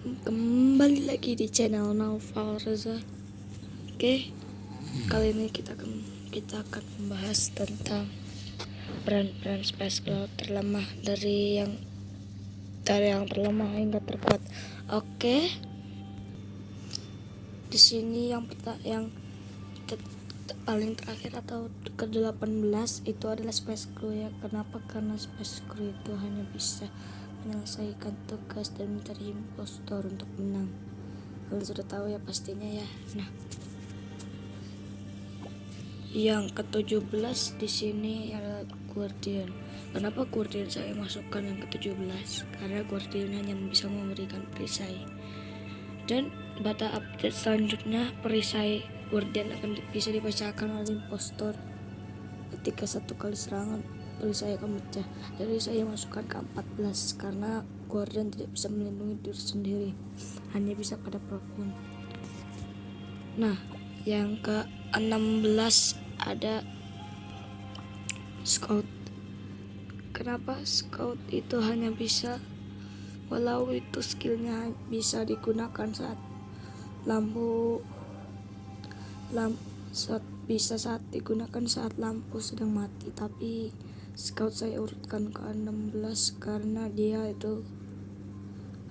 Kembali lagi di channel Naufal Reza. Oke, kali ini kita akan membahas tentang peran-peran Space Cloud terlemah dari yang terlemah hingga terkuat. Oke, di sini yang paling terakhir atau ke-18 itu adalah Space Crew ya. Kenapa? Karena Space Crew itu hanya bisa menyelesaikan tugas dan mencari impostor untuk menang. Kalian sudah tahu ya pastinya ya. Nah, yang ke-17 di sini adalah Guardian. Kenapa Guardian saya masukkan yang ke-17? Karena Guardian hanya bisa memberikan perisai. Dan data update selanjutnya perisai Guardian akan bisa dibacakan oleh impostor ketika satu kali serangan perisai akan pecah. Jadi saya masukkan ke 14 karena Guardian tidak bisa melindungi diri sendiri, hanya bisa pada apapun. Nah, yang ke-16 ada Scout. Kenapa Scout itu hanya bisa, walau itu skillnya bisa digunakan saat saat digunakan saat lampu sedang mati, tapi Scout saya urutkan ke 16 karena dia itu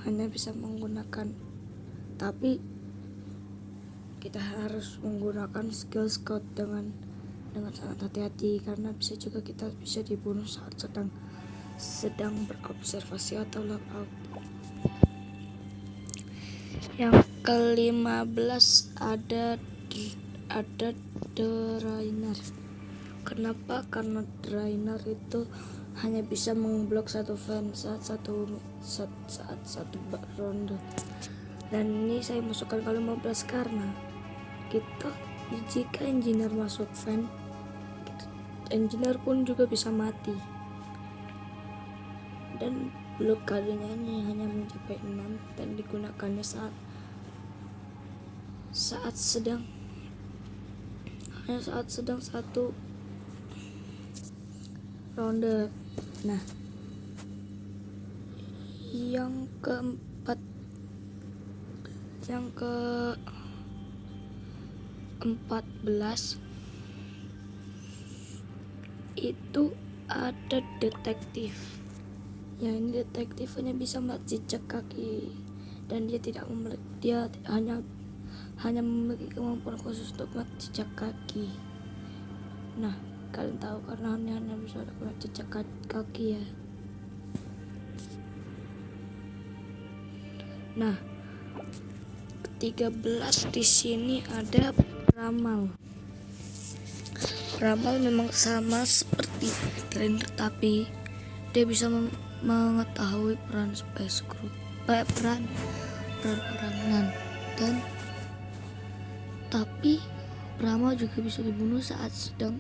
hanya bisa menggunakan, tapi kita harus menggunakan skill Scout dengan sangat hati-hati karena kita bisa dibunuh saat sedang berobservasi atau logout. Yang ke-15 ada Drainer. Kenapa? Karena Drainer itu hanya bisa memblok satu fan saat satu ronde. Dan ini saya masukkan ke 15 karena jika engineer masuk fan, engineer pun juga bisa mati. Dan blokadenya ini hanya mencapai 6 dan digunakannya saat sedang satu ronde. Nah, yang ke-14 itu ada detektif. Ya, ini detektif hanya bisa melihat jejak kaki dan dia hanya memiliki kemampuan khusus untuk melihat jejak kaki. Nah, kalian tahu karena hanya bisa melihat jejak kaki ya. Nah, 13 di sini ada Ramal. Ramal memang sama seperti Trainer, tapi dia bisa mengetahui peran Space Crew, peran orang tapi Ramal juga bisa dibunuh saat sedang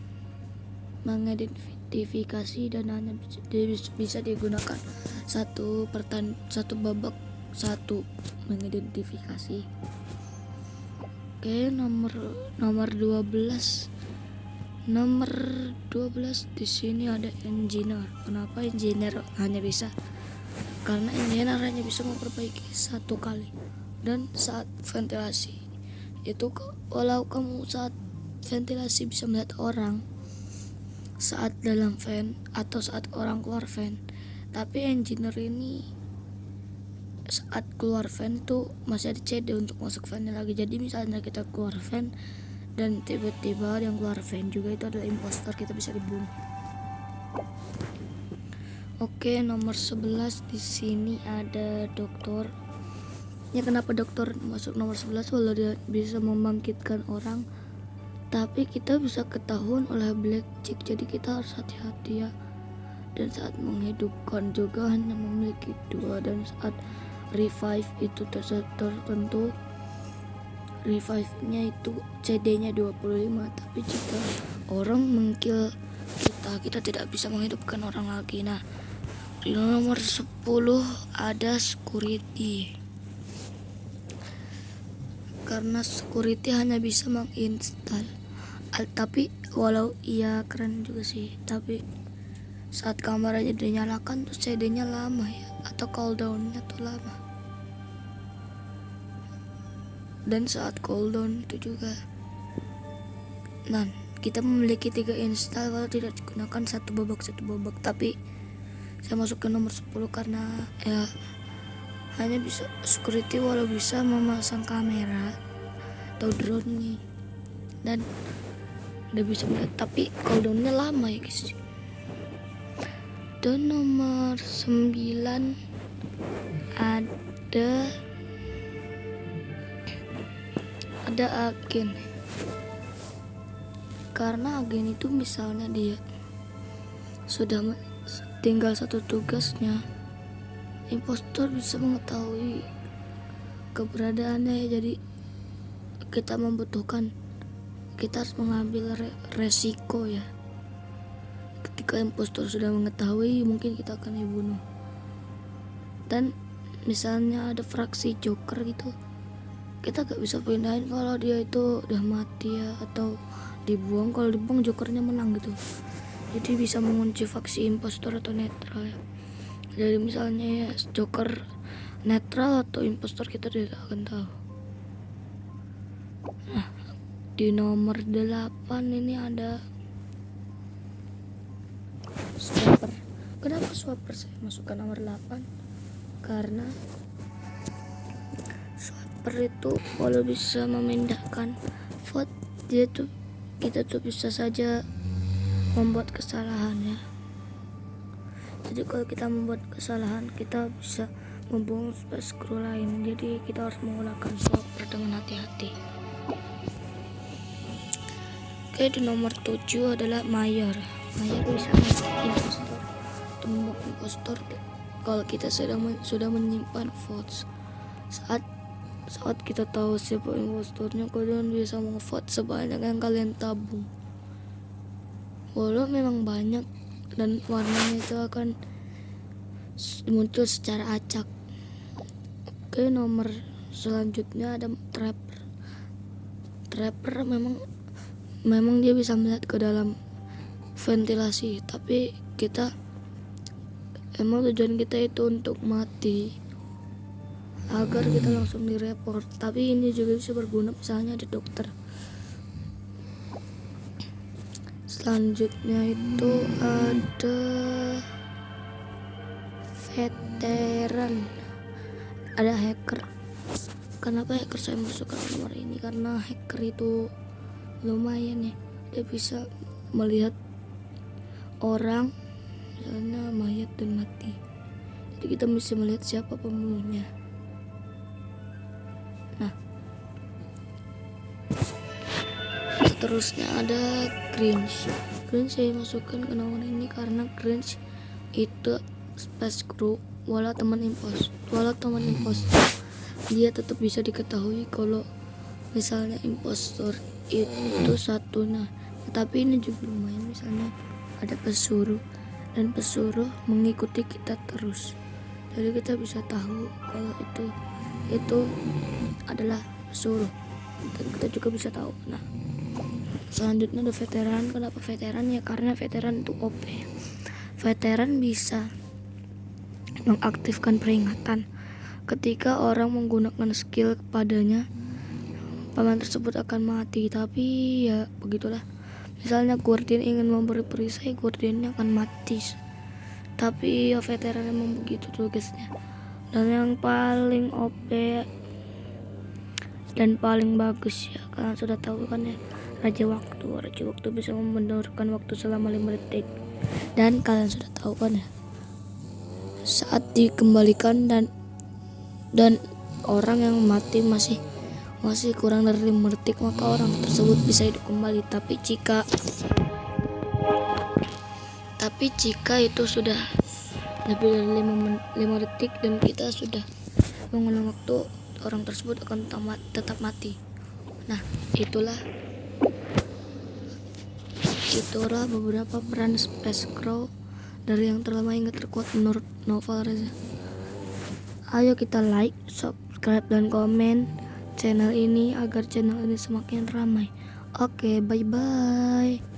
mengidentifikasi dan hanya bisa digunakan satu babak mengidentifikasi. Oke, nomor 12 di sini ada engineer. Kenapa engineer hanya bisa? Karena engineer hanya bisa memperbaiki satu kali, dan saat ventilasi itu walau kamu saat ventilasi bisa melihat orang saat dalam fan atau saat orang keluar fan, tapi engineer ini saat keluar fan tuh masih ada CD untuk masuk fan lagi. Jadi misalnya kita keluar fan dan tiba-tiba yang keluar fan juga itu adalah impostor, kita bisa dibunuh. Oke, nomor 11 di sini ada dokter. Ya, kenapa dokter masuk nomor 11? Walau dia bisa membangkitkan orang, tapi kita bisa ketahuan oleh black chick, jadi kita harus hati-hati ya. Dan saat menghidupkan juga hanya memiliki 2, dan saat revive itu tertentu revive-nya itu CD-nya 25, tapi jika orang mengkill kita tidak bisa menghidupkan orang lagi. Nah, di nomor 10 ada security. Karena security hanya bisa menginstal, tapi walau ia keren juga sih, tapi saat kameranya dinyalakan tuh CD-nya lama ya, atau cooldown-nya tuh lama. dan saat cooldown itu juga. Nah, kita memiliki 3 install walau tidak digunakan satu babak, tapi saya masuk ke nomor 10 karena ya hanya bisa security walau bisa memasang kamera atau drone nih, dan udah bisa melihat, tapi cooldownnya lama ya guys. Dan nomor 9 ada agen. Karena agen itu misalnya dia sudah tinggal satu tugasnya, impostor bisa mengetahui keberadaannya ya. Jadi kita harus mengambil resiko ya. Ketika impostor sudah mengetahui, mungkin kita akan dibunuh. Dan misalnya ada fraksi joker gitu, kita gak bisa pindahin kalau dia itu udah mati ya, atau dibuang. Kalau dibuang jokernya menang gitu. Jadi bisa mengunci faksi impostor atau netral ya. Jadi misalnya ya, joker netral atau impostor kita tidak akan tahu. Nah, di nomor 8 ini ada swapper. Kenapa swapper saya masukkan nomor 8? Karena swapper itu kalau bisa memindahkan vote, kita tuh bisa saja membuat kesalahan ya. Jadi kalau kita membuat kesalahan, kita bisa membuang space crew lain. Jadi kita harus menggunakan swapper dengan hati-hati. Oke, di nomor 7 adalah mayor. Mayor bisa impostor atau membuat impostor kalau kita sudah menyimpan votes. Saat kita tahu siapa impostornya, kalian bisa vote sebanyak yang kalian tabung. Walau memang banyak dan warnanya itu akan muncul secara acak. Oke, nomor selanjutnya ada trapper. Trapper memang dia bisa melihat ke dalam ventilasi, tapi tujuan kita itu untuk mati agar kita langsung direport. Tapi ini juga bisa berguna misalnya ada dokter. Selanjutnya itu ada veteran, ada hacker. Kenapa hacker saya masukkan nomor ini? Karena hacker itu lumayan ya, dia bisa melihat orang misalnya mayat dan mati, jadi kita bisa melihat siapa pembunuhnya. Nah, seterusnya ada cringe. Saya masukkan ke nomor ini karena cringe itu space crew walau teman impostor dia tetap bisa diketahui kalau misalnya impostor itu satu. Nah, tapi ini juga lumayan, misalnya ada pesuruh dan pesuruh mengikuti kita terus, jadi kita bisa tahu kalau itu adalah pesuruh dan kita juga bisa tahu. Nah, selanjutnya ada veteran. Kenapa veteran ya? Karena veteran itu OP. Veteran bisa mengaktifkan peringatan ketika orang menggunakan skill kepadanya, paman tersebut akan mati. Tapi ya begitulah, misalnya guardian ingin memberi perisai, guardiannya akan mati. Tapi ya veteran memang begitu tugasnya. Dan yang paling OP dan paling bagus ya, kalian sudah tahu kan ya, Raja Waktu bisa membenturkan waktu selama 5 detik. Dan kalian sudah tahu kan ya, saat dikembalikan dan orang yang mati masih kurang dari 5 detik, maka orang tersebut bisa hidup kembali. Tapi jika itu sudah lebih dari 5 detik dan kita sudah mengulang waktu, orang tersebut akan tetap mati. Nah, itulah beberapa peran space crew dari yang terlemah hingga terkuat menurut Novel Reza. Ayo kita like, subscribe, dan komen channel ini agar channel ini semakin ramai. Oke, bye-bye.